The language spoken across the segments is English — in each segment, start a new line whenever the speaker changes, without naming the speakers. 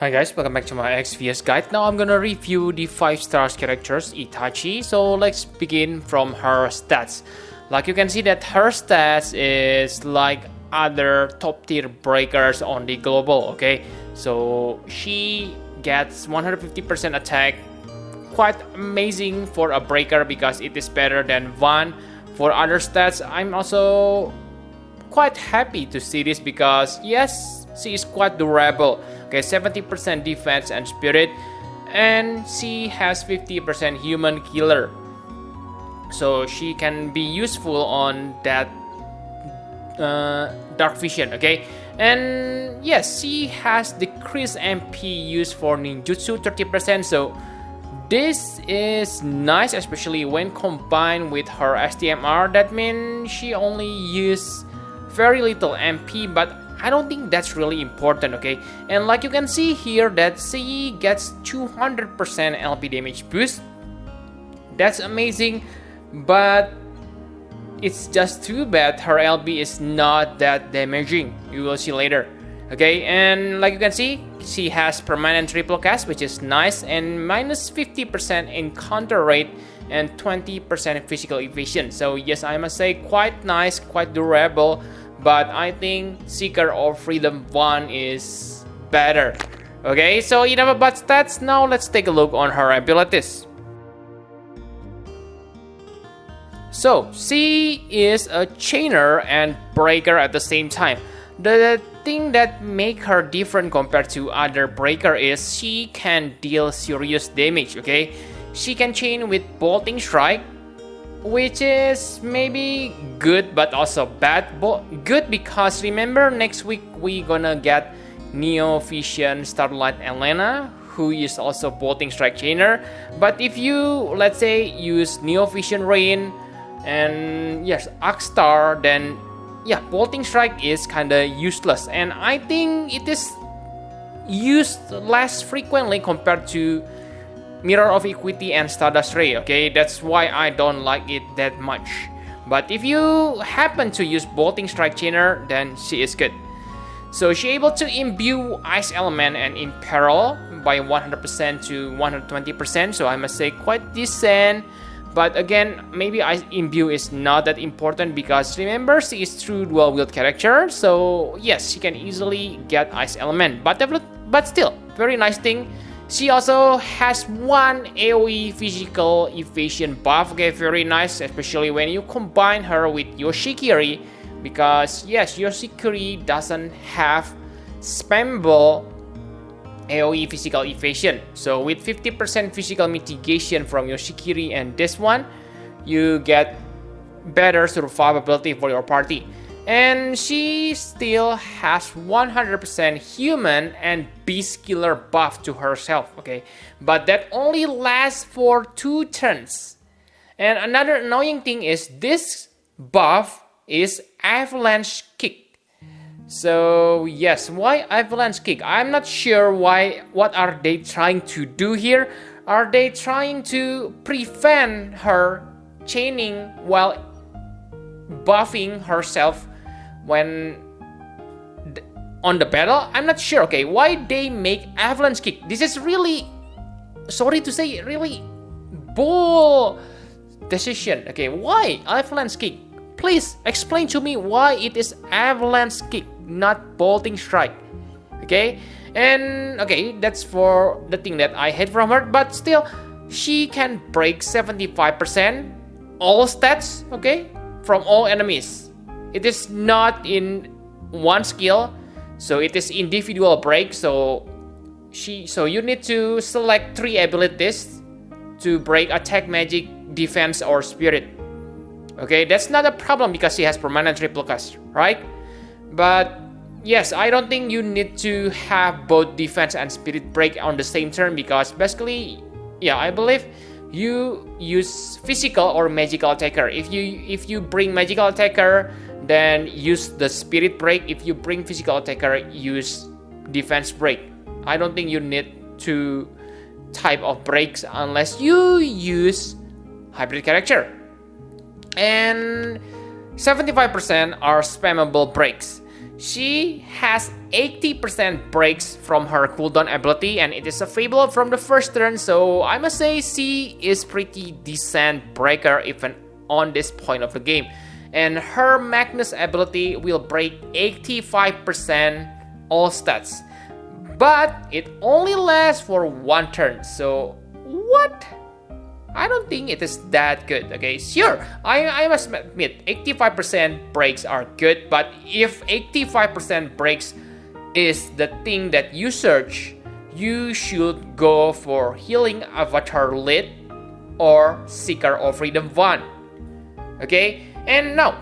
Hi guys, welcome back to my XVS guide. Now I'm gonna review the 5 stars characters Itachi. So let's begin from her stats. Like you can see that her stats is like other top tier breakers on the global, okay? So she gets 150% attack, quite amazing for a breaker because it is better than Van. For other stats, I'm also quite happy to see this because yes, she is quite durable. Okay, 70% defense and spirit, and she has 50% human killer. So she can be useful on that dark vision, okay? And yes, she has decreased MP used for ninjutsu 30%, so this is nice, especially when combined with her STMR. That means she only uses very little MP, but I don't think that's really important, okay? And like you can see here that she gets 200% LP damage boost. That's amazing, but it's just too bad her LP is not that damaging. You will see later. Okay, and like you can see, she has permanent triple cast, which is nice, and minus 50% encounter rate and 20% physical evasion. So yes, I must say quite nice, quite durable, but I think Seeker of Freedom 1 is better. Okay, so enough about stats, now let's take a look on her abilities. So, she is a chainer and breaker at the same time. The thing that makes her different compared to other breaker is she can deal serious damage, okay? She can chain with bolting strike, which is maybe good but also bad. Good because remember next week we gonna get Neo Vision Starlight Elena, who is also bolting strike chainer. But if you, let's say, use Neo Vision Rain and yes, Akstar, then yeah, bolting strike is kinda useless, and I think it is used less frequently compared to Mirror of Equity and Stardust Ray, okay? That's why I don't like it that much. But if you happen to use bolting strike chainer, then she is good. So she able to imbue Ice Element and Imperil by 100% to 120%, so I must say quite decent. But again, maybe Ice Imbue is not that important because remember she is true dual wield character, so yes, she can easily get Ice Element. But still, very nice thing. She also has one AoE physical evasion buff, okay, very nice, especially when you combine her with Yoshikiri, because yes, Yoshikiri doesn't have spammable AoE physical evasion. So with 50% physical mitigation from Yoshikiri and this one, you get better survivability for your party. And she still has 100% human and beast killer buff to herself, okay? But that only lasts for 2 turns. And another annoying thing is this buff is avalanche kick. So yes, why avalanche kick? I'm not sure why. What are they trying to do here? Are they trying to prevent her chaining while buffing herself when on the battle? I'm not sure, okay, why they make avalanche kick. This is really, sorry to say, really bull decision, okay? Why avalanche kick? Please explain to me why it is avalanche kick, not bolting strike, okay? And okay, that's for the thing that I hate from her, but still she can break 75% all stats, okay, from all enemies. It is not in one skill, so it is individual break. So you need to select 3 abilities to break attack, magic, defense, or spirit. Okay, that's not a problem because she has permanent triple cast, right? But yes, I don't think you need to have both defense and spirit break on the same turn because basically, yeah, I believe you use physical or magical attacker. If you bring magical attacker, then use the spirit break. If you bring physical attacker, use defense break. I don't think you need 2 type of breaks unless you use hybrid character. And 75% are spammable breaks. She has 80% breaks from her cooldown ability, and it is available from the first turn, so I must say she is pretty decent breaker even on this point of the game. And her Magnus ability will break 85% all stats, but it only lasts for one turn, so what? I don't think it is that good. Okay, sure, I must admit 85% breaks are good, but if 85% breaks is the thing that you search, you should go for Healing Avatar Lit or Seeker of Freedom 1. Okay, and now,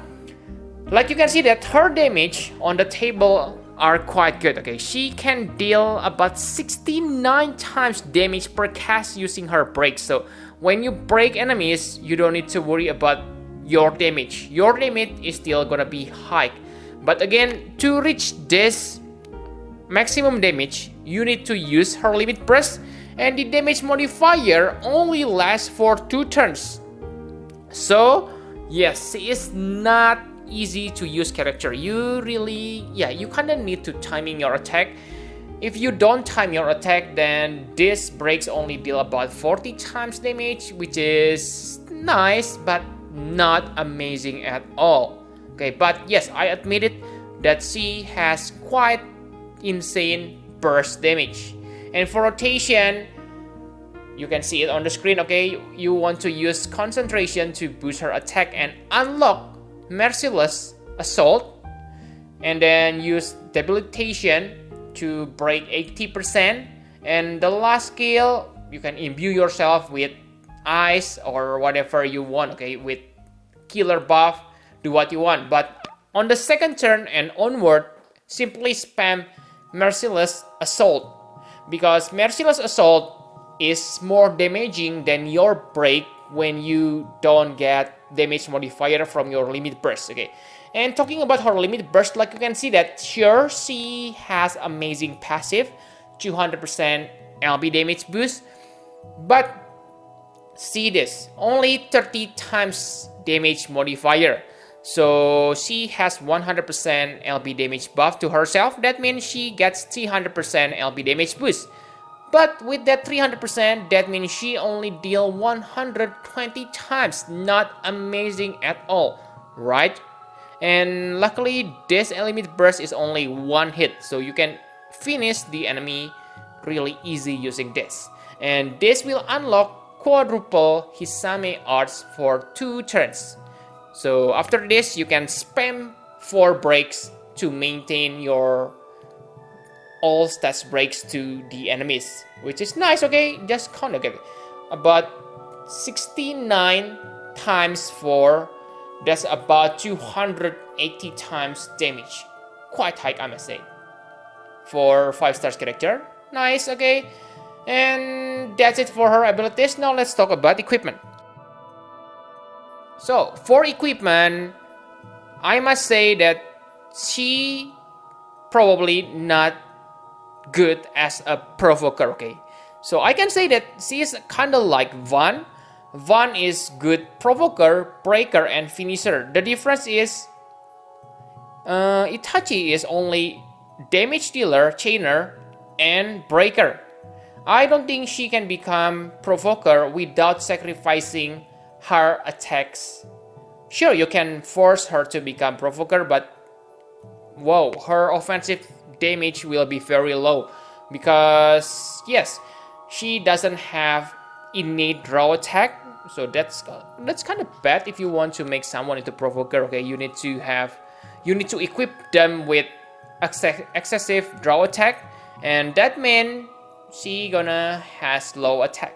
like you can see that her damage on the table are quite good. Okay, she can deal about 69 times damage per cast using her break. So when you break enemies, you don't need to worry about your damage. Your damage is still gonna be high. But again, to reach this maximum damage, you need to use her limit burst, and the damage modifier only lasts for 2 turns. So yes, she is not easy to use character. You kinda need to timing your attack. If you don't time your attack, then this breaks only deal about 40 times damage, which is nice, but not amazing at all. Okay, but yes, I admit it that she has quite insane burst damage. And for rotation, you can see it on the screen. Okay, you want to use concentration to boost her attack and unlock Merciless Assault, and then use debilitation to break 80%, and the last skill you can imbue yourself with ice or whatever you want. Okay, with killer buff, do what you want, but on the second turn and onward, simply spam Merciless Assault, because Merciless Assault is more damaging than your break when you don't get damage modifier from your limit burst. Okay, and talking about her limit burst, like you can see that sure, she has amazing passive 200% LB damage boost, but see this, only 30 times damage modifier. So she has 100% LB damage buff to herself. That means she gets 300% LB damage boost. But with that 300%, that means she only deal 120 times. Not amazing at all, right? And luckily, this limit burst is only one hit, so you can finish the enemy really easy using this. And this will unlock quadruple Hisame arts for 2 turns. So after this, you can spam 4 breaks to maintain your all stats breaks to the enemies, which is nice. Okay, just count again, about 69 times 4, that's about 280 times damage. Quite high, I must say, for 5-star character. Nice. Okay, and that's it for her abilities. Now let's talk about equipment. So for equipment, I must say that she probably not good as a provoker. Okay, so I can say that she is kind of like Van. Van is good provoker, breaker, and finisher. The difference is Itachi is only damage dealer, chainer, and breaker. I don't think she can become provoker without sacrificing her attacks. Sure, you can force her to become provoker, but wow, her offensive damage will be very low, because yes, she doesn't have innate draw attack, so that's kind of bad if you want to make someone into provoker. Okay, you need to equip them with excessive draw attack, and that means she gonna has low attack.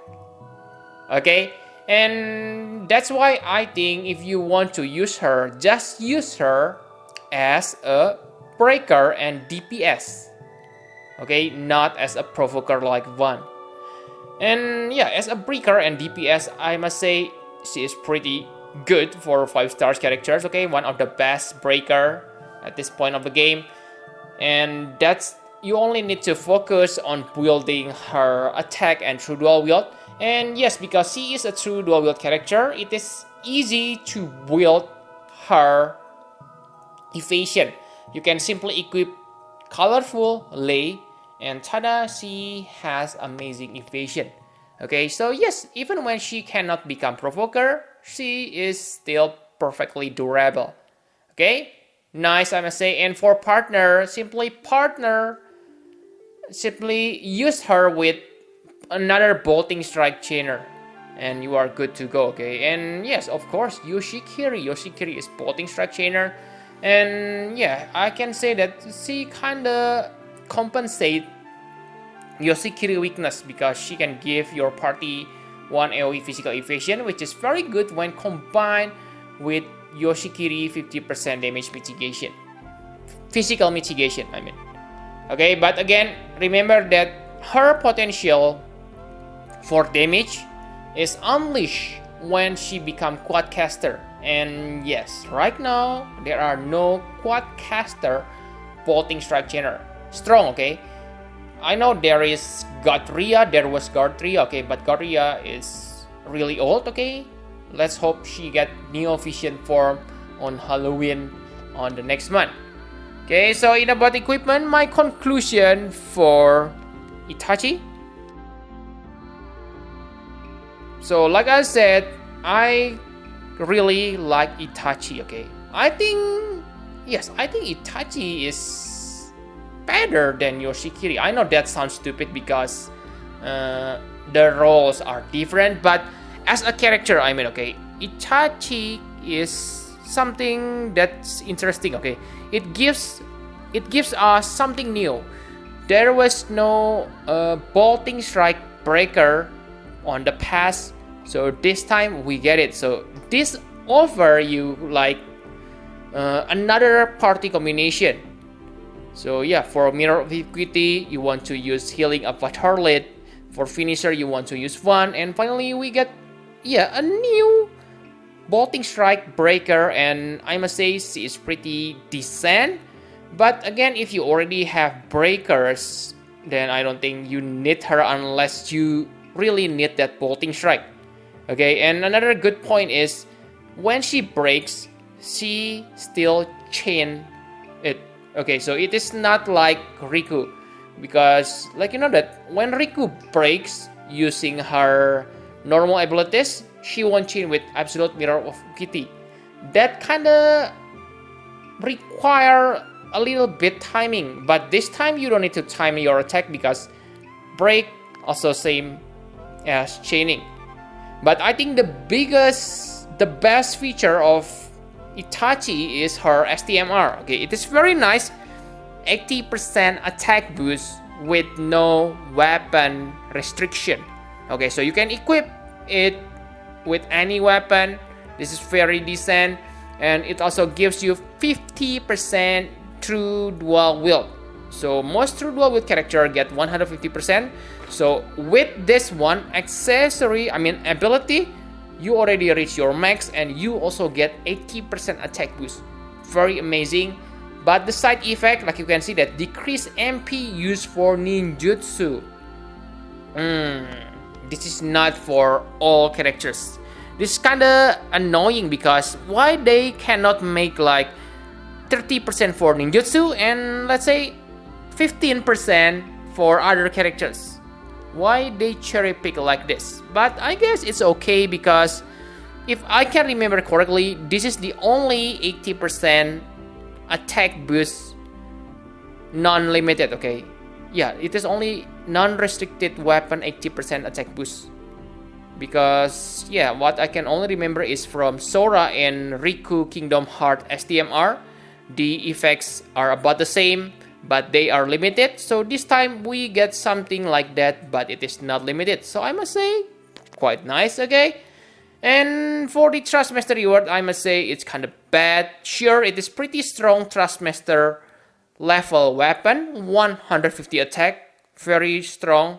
Okay, and that's why I think if you want to use her, just use her as a breaker and DPS. Okay, not as a provoker like Van. And yeah, as a breaker and DPS, I must say she is pretty good for 5-star characters. Okay, one of the best breaker at this point of the game. And that's, you only need to focus on building her attack and true dual wield. And yes, because she is a true dual wield character, it is easy to build her evasion. You can simply equip colorful Lei, and tada, she has amazing evasion. Okay, so yes, even when she cannot become provoker, she is still perfectly durable. Okay, nice, I must say. And for partner, simply use her with another bolting strike chainer, and you are good to go. Okay, and yes, of course, Yoshikiri is bolting strike chainer, and yeah, I can say that she kinda compensate Yoshikiri weakness because she can give your party 1 AoE physical evasion, which is very good when combined with Yoshikiri 50% damage mitigation. Physical mitigation, I mean. Okay, but again, remember that her potential for damage is unleashed when she becomes quadcaster. And yes, right now, there are no quadcaster bolting strike chainer. Strong, okay? I know there is Godria, there was Godria, okay, but Godria is really old, okay? Let's hope she get Neo Vision form on Halloween on the next month. Okay, so in about equipment, my conclusion for Itachi. So like I said, I really like Itachi, okay? I think Itachi is better than Yoshikiri. I know that sounds stupid because the roles are different, but as a character, I mean, okay, Itachi is something that's interesting, okay? It gives us something new. There was no bolting strike breaker on the past, so this time we get it. So this offer you like another party combination. So yeah, for Mirror of Equity, you want to use Healing Avatar Lead. For Finisher, you want to use one. And finally, we get a new bolting strike breaker, and I must say she is pretty decent. But again, if you already have breakers, then I don't think you need her unless you really need that bolting strike. Okay, and another good point is when she breaks, she still chain it. Okay, so it is not like Riku, because like you know that when Riku breaks using her normal abilities, she won't chain with Absolute Mirror of Kitty. That kinda require a little bit timing, but this time you don't need to time your attack because break also same as chaining. But I think the best feature of Itachi is her STMR. Okay, it is very nice. 80% attack boost with no weapon restriction. Okay, so you can equip it with any weapon. This is very decent, and it also gives you 50% true dual wield. So most true dual wield character get 150%. So with this one ability, you already reach your max, and you also get 80% attack boost. Very amazing. But the side effect, like you can see, that decrease MP used for ninjutsu. This is not for all characters. This is kinda annoying because why they cannot make like 30% for ninjutsu and let's say 15% for other characters? Why they cherry pick like this? But I guess it's okay because if I can remember correctly, this is the only 80% attack boost non-limited, okay? Yeah, it is only non-restricted weapon 80% attack boost. Because, yeah, what I can only remember is from Sora and Riku Kingdom Heart STMR. The effects are about the same, but they are limited. So this time we get something like that, but it is not limited. So I must say, quite nice, okay? And for the Thrustmaster reward, I must say it's kind of bad. Sure, it is pretty strong Thrustmaster level weapon, 150 attack, very strong.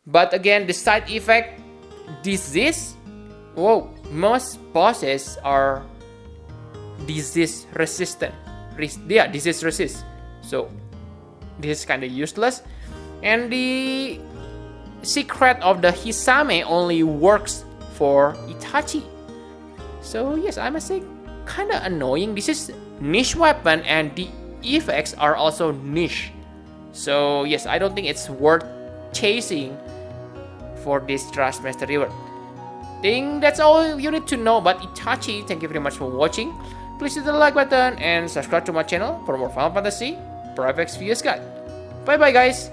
But again, the side effect, disease. Whoa, most bosses are disease resistant. Disease resist. So this is kind of useless. And the secret of the Hisame only works for Itachi. So yes, I must say, kind of annoying. This is niche weapon, and the effects are also niche. So yes, I don't think it's worth chasing for this Trustmaster reward. Think that's all you need to know about Itachi. Thank you very much for watching. Please hit the like button and subscribe to my channel for more Final Fantasy Private Exvius Guide. Bye bye guys.